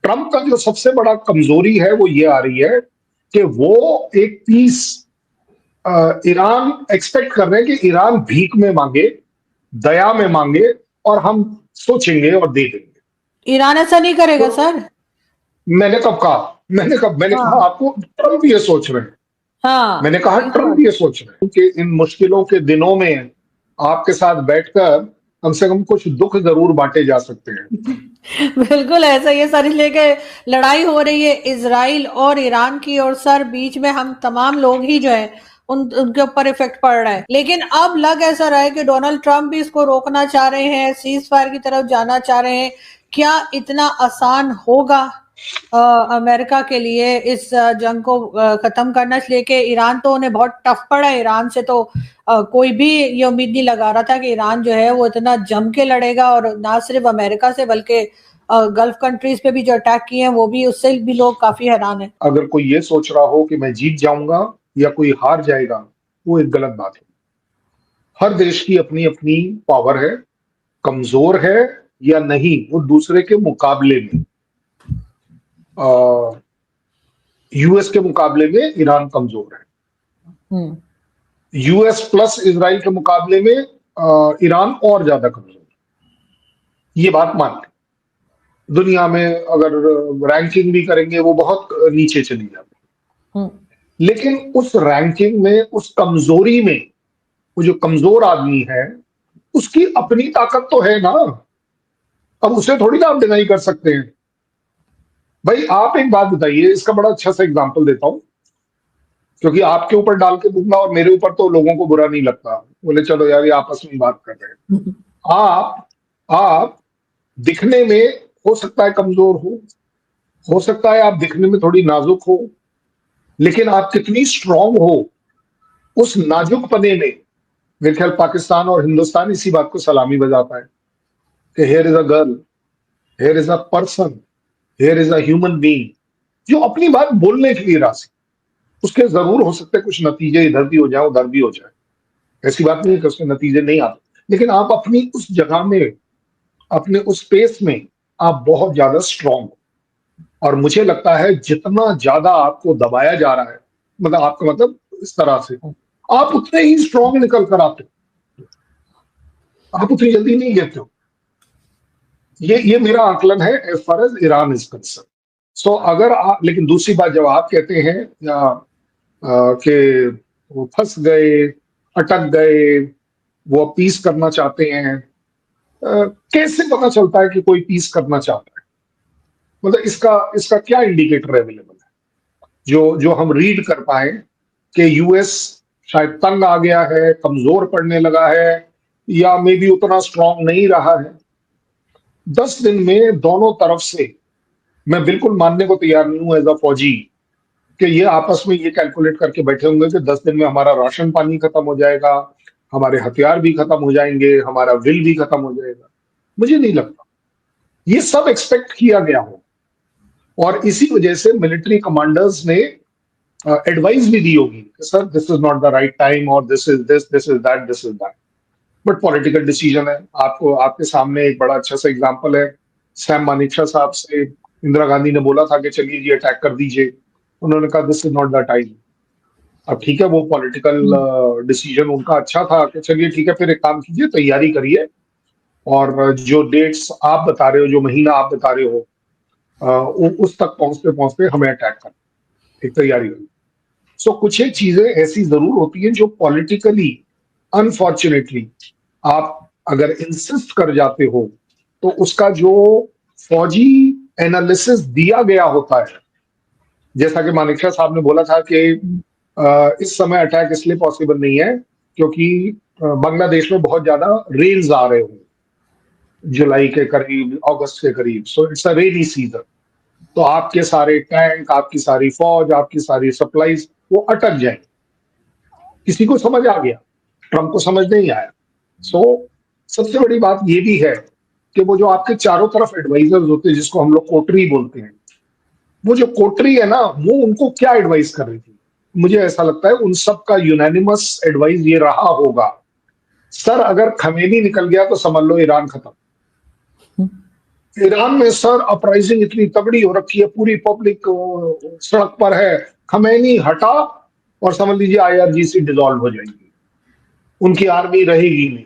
Trump का जो सबसे बड़ा कमजोरी है वो ये आ रही है कि वो एक पीस ईरान एक्सपेक्ट कर रहे हैं कि ईरान भीख में मांगे, दया में मांगे, और हम सोचेंगे और दे देंगे। ईरान ऐसा नहीं करेगा तो सर। मैंने कहा हाँ आपको ट्रंप ये सोच रहे हैं। हाँ, मैंने कहा वही तो ट्रंप बात। ये सोच रहे हैं कि इन मुश्किलों के दिनों में आपके साथ बैठकर कम से कम कुछ दुख जरूर बांटे जा सकते हैं। बिल्कुल ऐसा ही है सर, इसलिए कि लड़ाई हो रही है इजराइल और ईरान की, और सर बीच में हम तमाम लोग ही जो है उनके ऊपर इफेक्ट पड़ रहा है। लेकिन अब लग ऐसा रहा है कि डोनाल्ड ट्रंप भी इसको रोकना चाह रहे हैं, सीज फायर की तरफ जाना चाह रहे हैं। क्या इतना आसान होगा अमेरिका के लिए इस जंग को खत्म करना? इसलिए कि ईरान तो उन्हें बहुत टफ पड़ा है। ईरान से तो कोई भी ये उम्मीद नहीं लगा रहा था कि ईरान जो है वो इतना जम के लड़ेगा, और ना सिर्फ अमेरिका से बल्कि गल्फ कंट्रीज पे भी जो अटैक किए हैं वो भी, उससे भी लोग काफी हैरान हैं। अगर कोई ये सोच रहा हो कि मैं जीत जाऊंगा या कोई हार जाएगा, वो एक गलत बात है। हर देश की अपनी अपनी पावर है, कमजोर है या नहीं वो दूसरे के मुकाबले में। यूएस के मुकाबले में ईरान कमजोर है, हम्म। यूएस प्लस इसराइल के मुकाबले में ईरान और ज्यादा कमजोर है। ये बात मान लें। दुनिया में अगर रैंकिंग भी करेंगे वो बहुत नीचे चली जाती है, हम्म। लेकिन उस रैंकिंग में, उस कमजोरी में, वो जो कमजोर आदमी है उसकी अपनी ताकत तो है ना। अब उसे थोड़ी ना आप डिनाई कर सकते हैं। भाई आप एक बात बताइए, इसका बड़ा अच्छा सा एग्जांपल देता हूं, क्योंकि आपके ऊपर डाल के दूंगा और मेरे ऊपर तो लोगों को बुरा नहीं लगता, बोले चलो यार ये आपस में बात कर रहे हैं। आप दिखने में हो सकता है कमजोर हो सकता है आप दिखने में थोड़ी नाजुक हो, लेकिन आप कितनी स्ट्रांग हो उस नाजुक पने में, मेरे ख्याल पाकिस्तान और हिंदुस्तान इसी बात को सलामी बजाता है कि here is a girl, here is a person, here is a human being जो अपनी बात बोलने के लिए राजी। उसके जरूर हो सकते हैं कुछ नतीजे इधर भी हो जाए उधर भी हो जाए, ऐसी बात नहीं है कि उसके नतीजे नहीं आते, लेकिन आप अपनी उस जगह में, अपने उस स्पेस में आप बहुत ज्यादा स्ट्रांग हो। और मुझे लगता है जितना ज्यादा आपको दबाया जा रहा है, मतलब आपका मतलब इस तरह से, आप उतने ही स्ट्रांग निकल कर आते हो, आप उतनी जल्दी नहीं गिरते हो। ये मेरा आकलन है as far as Iran is concern. So अगर आप, लेकिन दूसरी बात जब आप कहते हैं कि वो फंस गए, अटक गए, वो पीस करना चाहते हैं, कैसे पता चलता है कि कोई पीस करना चाहता है? मतलब इसका इसका क्या इंडिकेटर अवेलेबल है जो जो हम रीड कर पाए कि यूएस शायद तंग आ गया है, कमजोर पड़ने लगा है, या मे बी उतना स्ट्रांग नहीं रहा है? 10 दिन में दोनों तरफ से मैं बिल्कुल मानने को तैयार नहीं हूं एज अ फौजी कि ये आपस में ये कैलकुलेट करके बैठे होंगे कि 10 दिन में हमारा राशन पानी खत्म हो जाएगा, हमारे हथियार भी खत्म हो जाएंगे, हमारा विल भी खत्म हो जाएगा। मुझे नहीं लगता ये सब एक्सपेक्ट किया गया हो, और इसी वजह से मिलिट्री कमांडर्स ने एडवाइस भी दी होगी कि sir this is not the right time, और this is that, this is that. But political decision है। आपको आपके सामने एक बड़ा अच्छा सा एग्जांपल है, सैम मानेकशॉ साहब से इंदिरा गांधी ने बोला था कि चलिए जी अटैक कर दीजिए, उन्होंने कहा this is not the time. अब ठीक है वो पॉलिटिकल डिसीजन उनका अच्छा था कि चलिए ठीक है फिर एक काम कीजिए, तैयारी करिए, और जो डेट्स आप बता रहे हो, जो महीना आप बता रहे हो, उस तक पहुंचते पहुंचते हमें अटैक करना, एक तैयारी करिए। सो कुछ एक चीजें ऐसी जरूर होती हैं जो पॉलिटिकली, अनफॉर्चुनेटली, आप अगर इंसिस्ट कर जाते हो तो उसका जो फौजी एनालिसिस दिया गया होता है, जैसा कि मानेकशॉ साहब ने बोला था कि इस समय अटैक इसलिए पॉसिबल नहीं है क्योंकि बांग्लादेश में बहुत ज्यादा रेन्स आ रहे होंगे जुलाई के करीब, अगस्त के करीब, so it's a rainy season. तो आपके सारे टैंक, आपकी सारी फौज, आपकी सारी सप्लाईज वो अटक जाएंगे। किसी को समझ आ गया, ट्रंप को समझ नहीं आया। सो सबसे बड़ी बात ये भी है कि वो जो आपके चारों तरफ एडवाइजर्स होते हैं जिसको हम लोग कोटरी बोलते हैं, वो जो कोटरी है ना, वो उनको क्या एडवाइस कर रही थी? मुझे ऐसा लगता है उन सब का यूनानिमस एडवाइस ये रहा होगा, सर अगर खमेनी निकल गया तो समझ लो ईरान खत्म। ईरान में सर अपराइजिंग इतनी तगड़ी हो रखी है, पूरी पब्लिक सड़क पर है, खमैनी हटा और समझ लीजिए आईआरजीसी डिसॉल्व हो जाएगी, उनकी आर्मी रहेगी नहीं,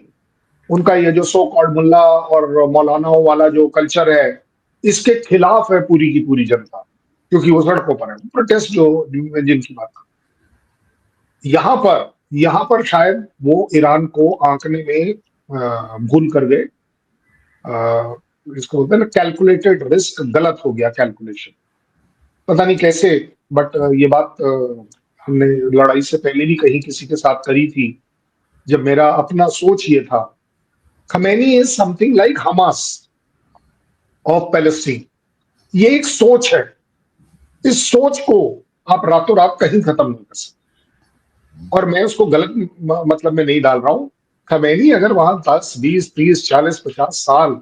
उनका ये जो सो कॉल्ड मुल्ला और मौलानाओं वाला जो कल्चर है, इसके खिलाफ है पूरी की पूरी जनता, क्योंकि वो सड़कों पर है, प्रोटेस्ट जो जिनकी बात कर, यहाँ पर शायद वो ईरान को आंकने में भूल कर गए। इसको बोलते हैं ना कैलकुलेटेड रिस्क, गलत हो गया कैलकुलेशन, पता नहीं कैसे, बट ये बात हमने लड़ाई से पहले भी कहीं किसी के साथ करी थी, जब मेरा अपना सोच ये था, Khamenei is something like Hamas of Palestine, ये एक सोच है, इस सोच को आप रातों रात कहीं खत्म नहीं कर सकते, और मैं उसको गलत मतलब में नहीं डाल रहा हूं। खमैनी अगर वहां 10, 20, 30, 40, 50 साल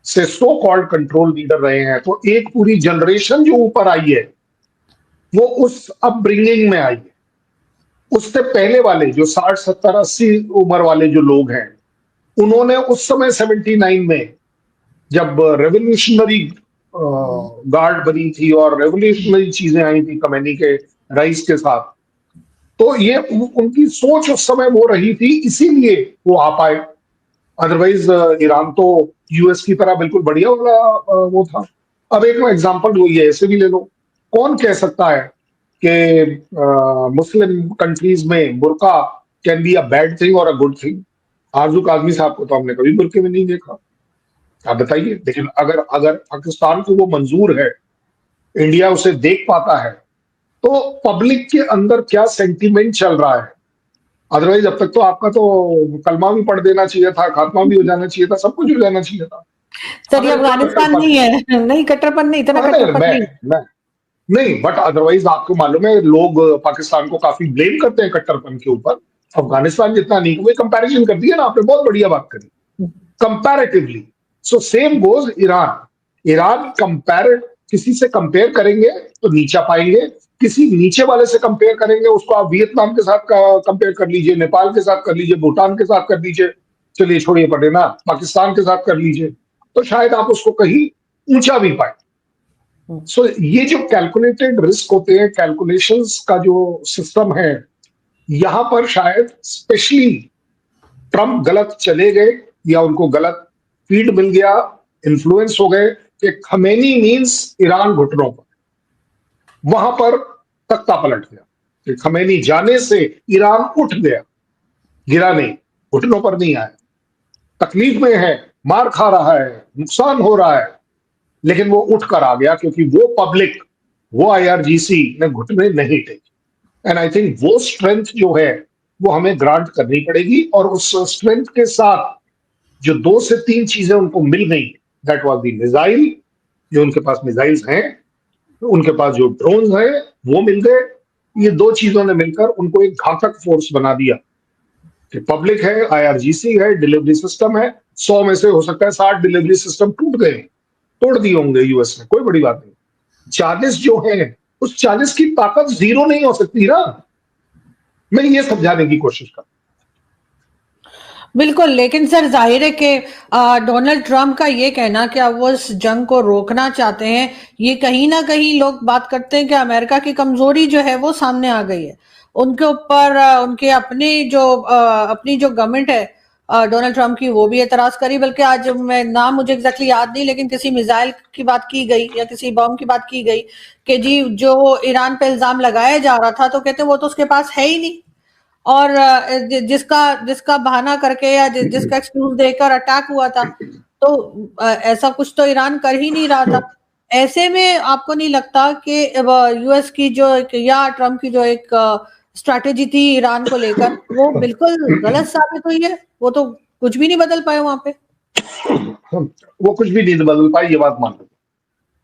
से सो कॉल्ड कंट्रोल लीडर रहे हैं, तो एक पूरी जनरेशन जो ऊपर आई है वो उस अपब्रिंगिंग में आई है। उससे पहले वाले जो 60, 70, 80 उम्र वाले जो लोग हैं, उन्होंने उस समय 79 में जब रेवोल्यूशनरी गार्ड बनी थी और रेवोल्यूशनरी चीजें आई थी खमैनी के राइस के साथ, तो ये उनकी सोच उस समय वो रही थी, इसीलिए वो आ पाए। अदरवाइज ईरान तो यूएस की तरह बिल्कुल बढ़िया वाला वो था। अब एक एग्जांपल वही है, ऐसे भी ले लो, कौन कह सकता है कि मुस्लिम कंट्रीज में burqa can be a bad thing और अ गुड थिंग? आरजू काजमी साहब को तो हमने कभी बुर्के में नहीं देखा, आप बताइए। लेकिन अगर अगर पाकिस्तान को वो मंजूर है, इंडिया उसे देख पाता है, तो पब्लिक के अंदर क्या सेंटीमेंट चल रहा है? अदरवाइज अब तक तो आपका तो कलमा भी पढ़ देना चाहिए था, खात्मा भी हो जाना चाहिए था, सब कुछ हो जाना चाहिए था। सर ये अफगानिस्तान नहीं है, नहीं कट्टरपन नहीं, इतना कट्टरपन नहीं। नहीं, बट अदरवाइज आपको मालूम है लोग पाकिस्तान को काफी ब्लेम करते हैं कट्टरपन के ऊपर, अफगानिस्तान जितना नहीं। कोई कंपैरिजन कर दिया ना आपने, बहुत बढ़िया बात करी, comparatively. So same goes Iran compare, किसी से कंपेयर करेंगे तो नीचा पाएंगे, किसी नीचे वाले से कंपेयर करेंगे, उसको आप वियतनाम के साथ कंपेयर कर लीजिए, नेपाल के साथ कर लीजिए, भूटान के साथ कर लीजिए, चलिए छोड़िए पड़े ना, पाकिस्तान के साथ कर लीजिए, तो शायद आप उसको कहीं ऊंचा भी पाए। सो ये जो कैलकुलेटेड रिस्क होते हैं, कैलकुलेशंस का जो सिस्टम है, यहां पर शायद स्पेशली ट्रंप गलत चले गए या उनको गलत फीड मिल गया, इन्फ्लुएंस हो गए कि खमैनी मींस ईरान घुटनों पर, वहां पर तख्ता पलट गया कि खमैनी जाने से ईरान उठ गया, गिरा नहीं, घुटनों पर नहीं आया, तकलीफ में है, मार खा रहा है, नुकसान हो रहा है, लेकिन वो उठ कर आ गया, क्योंकि वो पब्लिक, वो आईआरजीसी ने घुटने नहीं टेके। एंड आई थिंक वो स्ट्रेंथ जो है वो हमें ग्रांट करनी पड़ेगी, और उस स्ट्रेंथ के साथ जो 2 से 3 चीजें उनको मिल गई, दैट वाज द मिसाइल, जो उनके पास मिसाइल्स हैं, उनके पास जो ड्रोन्स हैं वो मिल गए। ये 2 चीजों ने मिलकर उनको एक घातक फोर्स बना दिया कि पब्लिक है, आईआरजीसी है, डिलीवरी सिस्टम है, 100 में से हो सकता है 60 डिलीवरी सिस्टम टूट गए, तोड़ दिए होंगे यूएस ने, कोई बड़ी बात नहीं। 40 जो है, उस 40 की ताकत जीरो नहीं हो सकती ना, मैं ये समझाने की कोशिश कर। बिल्कुल, लेकिन सर जाहिर है कि डोनाल्ड ट्रंप का ये कहना कि अब वो इस जंग को रोकना चाहते हैं, ये कहीं ना कहीं लोग बात करते हैं कि अमेरिका की कमजोरी जो है वो सामने आ गई है उनके ऊपर। उनके अपनी जो गवर्नमेंट है डोनाल्ड ट्रंप की, वो भी एतराज करी, बल्कि आज मैं नाम मुझे एग्जैक्टली याद नहीं, लेकिन किसी मिसाइल की बात की गई या किसी बम की बात की गई कि जी जो ईरान पे इल्जाम लगाया जा रहा था, तो कहते वो तो उसके पास है ही नहीं, और जिसका बहाना करके या जिसका एक्सक्यूज देकर अटैक हुआ था, तो ऐसा कुछ तो ईरान कर ही नहीं रहा था। ऐसे में आपको नहीं लगता कि यूएस की जो या ट्रम्प की जो एक स्ट्रैटेजी थी ईरान को लेकर, वो बिल्कुल गलत साबित हुई है? वो तो कुछ भी नहीं बदल पाए वहां पे। वो कुछ भी नहीं बदल पाई, ये बात मान लो,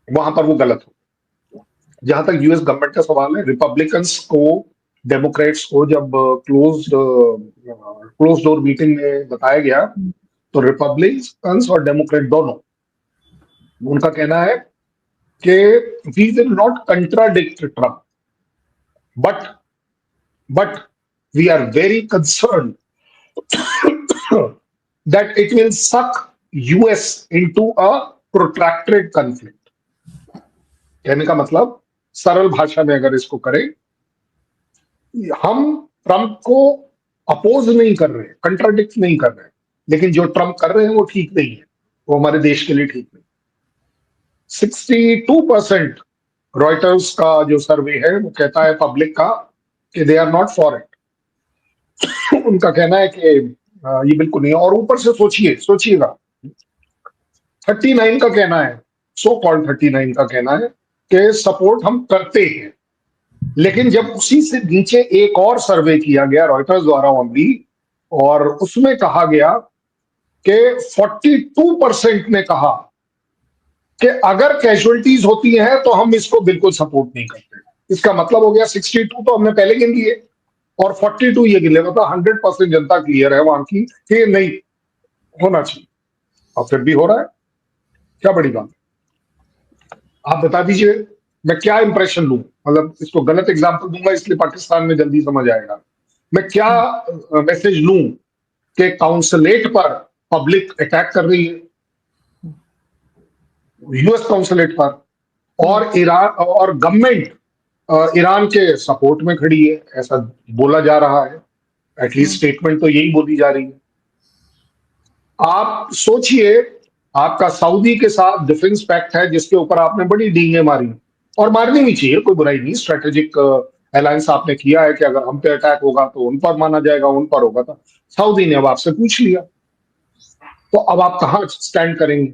वहां पर वो गलत हो। जहां तक यूएस गवर्नमेंट का सवाल है, रिपब्लिकन्स को, डेमोक्रेट्स को जब क्लोज डोर मीटिंग में बताया गया, तो रिपब्लिकन्स और डेमोक्रेट दोनों, उनका कहना है कि we will not contradict Trump, but we are very concern that it will suck US into a protracted conflict. कहने का मतलब सरल भाषा में अगर इसको करें, हम ट्रंप को अपोज नहीं कर रहे, कंट्राडिक्ट नहीं कर रहे, लेकिन जो ट्रंप कर रहे हैं वो ठीक नहीं है, वो हमारे देश के लिए ठीक नहीं। 62% रॉयटर्स का जो सर्वे है वो कहता है पब्लिक का कि they are not for it. उनका कहना है कि ये बिल्कुल नहीं है। और ऊपर से सोचिएगा 39 का कहना है, सो कॉल्ड 39 का कहना है कि सपोर्ट हम करते हैं। लेकिन जब उसी से नीचे एक और सर्वे किया गया रॉयटर्स द्वारा ओनली, और उसमें कहा गया कि 42% ने कहा कि अगर कैजुअलिटीज होती हैं तो हम इसको बिल्कुल सपोर्ट नहीं करते। इसका मतलब हो गया 62 तो हमने पहले गिन लिए और 42 ये गिन लिया, मतलब 100% जनता क्लियर है वहां की कि ये नहीं होना चाहिए, और फिर भी हो रहा है। क्या बड़ी बात है? आप बता दीजिए मैं क्या इंप्रेशन लूं, मतलब इसको गलत एग्जांपल दूंगा इसलिए पाकिस्तान में जल्दी समझ आएगा। मैं क्या मैसेज लूं कि काउंसलेट पर पब्लिक अटैक कर रही है, यूएस काउंसलेट पर, और ईरान और गवर्नमेंट ईरान के सपोर्ट में खड़ी है, ऐसा बोला जा रहा है, एटलीस्ट स्टेटमेंट तो यही बोली जा रही है। आप सोचिए, आपका सऊदी के साथ डिफेंस पैक्ट है जिसके ऊपर आपने बड़ी डींगे मारी, और मारनी भी चाहिए, कोई बुराई नहीं, स्ट्रेटेजिक अलायंस आपने किया है कि अगर हम पे अटैक होगा तो उन पर माना जाएगा, उन पर होगा। तो सऊदी ने अब आपसे पूछ लिया, तो अब आप कहां स्टैंड करेंगे?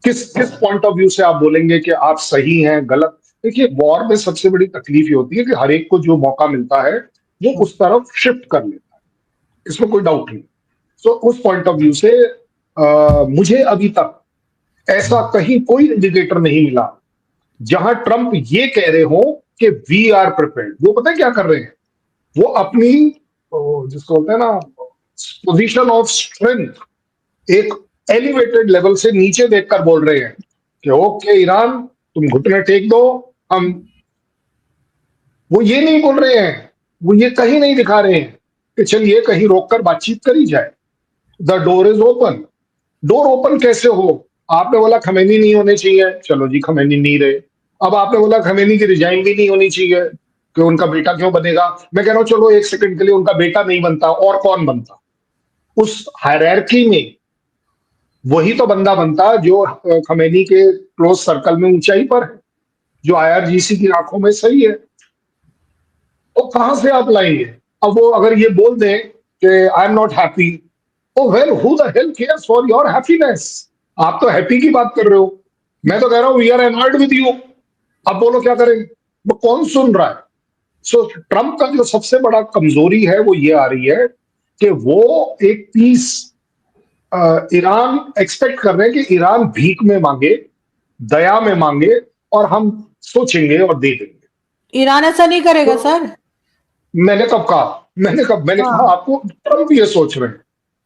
किस पॉइंट ऑफ व्यू से आप बोलेंगे कि आप सही हैं, गलत? देखिए, वॉर में सबसे बड़ी तकलीफ ये होती है कि हर एक को जो मौका मिलता है वो उस तरफ शिफ्ट कर लेता है, इसमें कोई डाउट नहीं। सो उस पॉइंट ऑफ व्यू से मुझे अभी तक ऐसा कहीं कोई इंडिकेटर नहीं मिला जहां ट्रंप ये कह रहे हो कि वी आर प्रिपेयर्ड। वो पता है क्या कर रहे हैं? वो अपनी जिसको बोलते हैं ना पोजीशन ऑफ स्ट्रेंथ एक एलिवेटेड लेवल से नीचे देखकर बोल रहे हैं कि ओके ईरान, तुम घुटने टेक दो, हम। वो ये नहीं बोल रहे हैं, वो ये कहीं नहीं दिखा रहे हैं कि चलिए कहीं रोककर बातचीत करी जाए। The door is open. Door open कैसे हो? आपने बोला खमेनी नहीं होने चाहिए, चलो जी खमेनी नहीं रहे। अब आपने बोला खमेनी की रिजाइन भी नहीं होनी चाहिए कि उनका बेटा क्यों बनेगा। मैं कह रहा हूं चलो एक सेकंड के लिए उनका बेटा नहीं बनता, और कौन बनता? उस हायरार्की में वही तो बंदा बनता जो खमेनी के क्लोज सर्कल में ऊंचाई पर है, जो आईआरजीसी की आंखों में सही है। तो कहां से आप लाएंगे? अब वो अगर ये बोल दें कि I am not happy, oh well who the hell cares for your happiness? आप तो हैप्पी की बात कर रहे हो, मैं तो कह रहा हूं we are annoyed with you. अब बोलो क्या करेंगे? वो कौन सुन रहा है? सो ट्रंप का जो सबसे बड़ा कमजोरी है वो ये आ रही है कि वो एक पीस ईरान एक्सपेक्ट कर रहे हैं कि ईरान भीख में मांगे, दया में मांगे, और हम सोचेंगे और दे देंगे। ईरान ऐसा नहीं करेगा तो सर। मैंने कब कहा? मैंने कहा आपको ट्रंप ये सोच रहे हैं।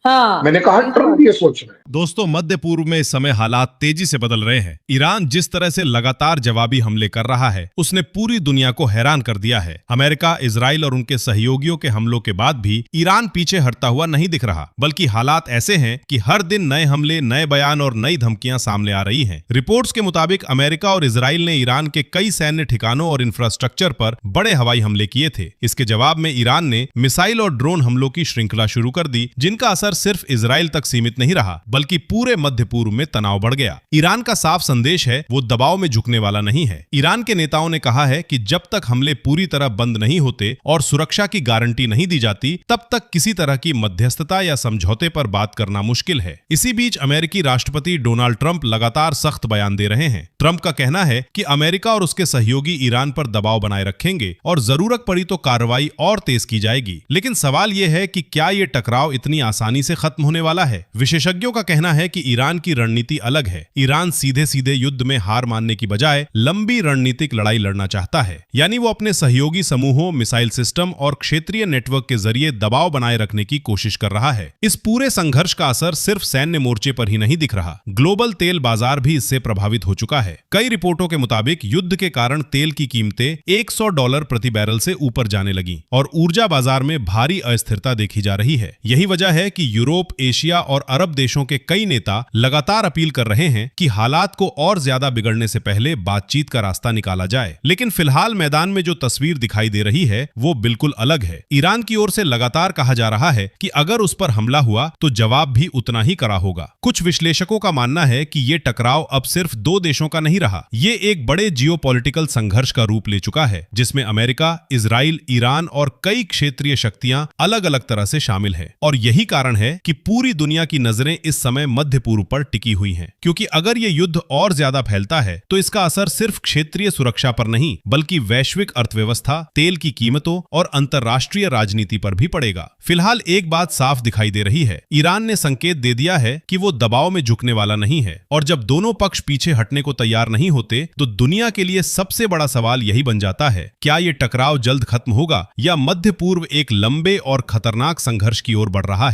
हाँ, मैंने कहा ट्रंप ये सोच रहे हैं। दोस्तों, मध्य पूर्व में इस समय हालात तेजी से बदल रहे हैं। ईरान जिस तरह से लगातार जवाबी हमले कर रहा है उसने पूरी दुनिया को हैरान कर दिया है। अमेरिका, इजराइल और उनके सहयोगियों के हमलों के बाद भी ईरान पीछे हटता हुआ नहीं दिख रहा, बल्कि हालात ऐसे हैं कि हर दिन नए हमले, नए बयान और नई धमकियां सामने आ रही हैं। रिपोर्ट्स के मुताबिक अमेरिका और इजराइल ने ईरान के कई सैन्य ठिकानों और इंफ्रास्ट्रक्चर पर बड़े हवाई हमले किए थे। इसके जवाब में ईरान ने मिसाइल और ड्रोन हमलों की श्रृंखला शुरू कर दी, जिनका असर सिर्फ इजराइल तक सीमित नहीं रहा बल्कि पूरे मध्य पूर्व में तनाव बढ़ गया। ईरान का साफ संदेश है वो दबाव में झुकने वाला नहीं है। ईरान के नेताओं ने कहा है कि जब तक हमले पूरी तरह बंद नहीं होते और सुरक्षा की गारंटी नहीं दी जाती, तब तक किसी तरह की मध्यस्थता या समझौते पर बात करना मुश्किल है। इसी बीच अमेरिकी राष्ट्रपति डोनाल्ड ट्रंप लगातार सख्त बयान दे रहे हैं। ट्रंप का कहना है कि अमेरिका और उसके सहयोगी ईरान पर दबाव बनाए रखेंगे और जरूरत पड़ी तो कार्रवाई और तेज की जाएगी। लेकिन सवाल यह है कि क्या ये टकराव इतनी आसानी से खत्म होने वाला है? विशेषज्ञों का कहना है कि ईरान की रणनीति अलग है। ईरान सीधे सीधे युद्ध में हार मानने की बजाय लंबी रणनीतिक लड़ाई लड़ना चाहता है, यानी वो अपने सहयोगी समूहों, मिसाइल सिस्टम और क्षेत्रीय नेटवर्क के जरिए दबाव बनाए रखने की कोशिश कर रहा है। इस पूरे संघर्ष का असर सिर्फ सैन्य मोर्चे पर ही नहीं दिख रहा, ग्लोबल तेल बाजार भी इससे प्रभावित हो चुका है। कई रिपोर्टों के मुताबिक युद्ध के कारण तेल की कीमतें $100 प्रति बैरल से ऊपर जाने लगी और ऊर्जा बाजार में भारी अस्थिरता देखी जा रही है। यही वजह है कि यूरोप, एशिया और अरब देशों के कई नेता लगातार अपील कर रहे हैं कि हालात को और ज्यादा बिगड़ने से पहले बातचीत का रास्ता निकाला जाए। लेकिन फिलहाल मैदान में जो तस्वीर दिखाई दे रही है वो बिल्कुल अलग है। ईरान की ओर से लगातार कहा जा रहा है कि अगर उस पर हमला हुआ तो जवाब भी उतना ही कड़ा होगा। कुछ विश्लेषकों का मानना है कि ये टकराव अब सिर्फ दो देशों का नहीं रहा, ये एक बड़े जियोपॉलिटिकल संघर्ष का रूप ले चुका है, जिसमें अमेरिका, इजराइल, ईरान और कई क्षेत्रीय शक्तियां अलग अलग तरह से शामिल हैं। और यही कारण है कि पूरी दुनिया की नजरें इस समय मध्य पूर्व पर टिकी हुई हैं, क्योंकि अगर ये युद्ध और ज्यादा फैलता है तो इसका असर सिर्फ क्षेत्रीय सुरक्षा पर नहीं बल्कि वैश्विक अर्थव्यवस्था, तेल की कीमतों और अंतरराष्ट्रीय राजनीति पर भी पड़ेगा। फिलहाल एक बात साफ दिखाई दे रही है, ईरान ने संकेत दे दिया है कि वो दबाव में झुकने वाला नहीं है, और जब दोनों पक्ष पीछे हटने को तैयार नहीं होते तो दुनिया के लिए सबसे बड़ा सवाल यही बन जाता है, क्या ये टकराव जल्द खत्म होगा या मध्य पूर्व एक लंबे और खतरनाक संघर्ष की ओर बढ़ रहा है।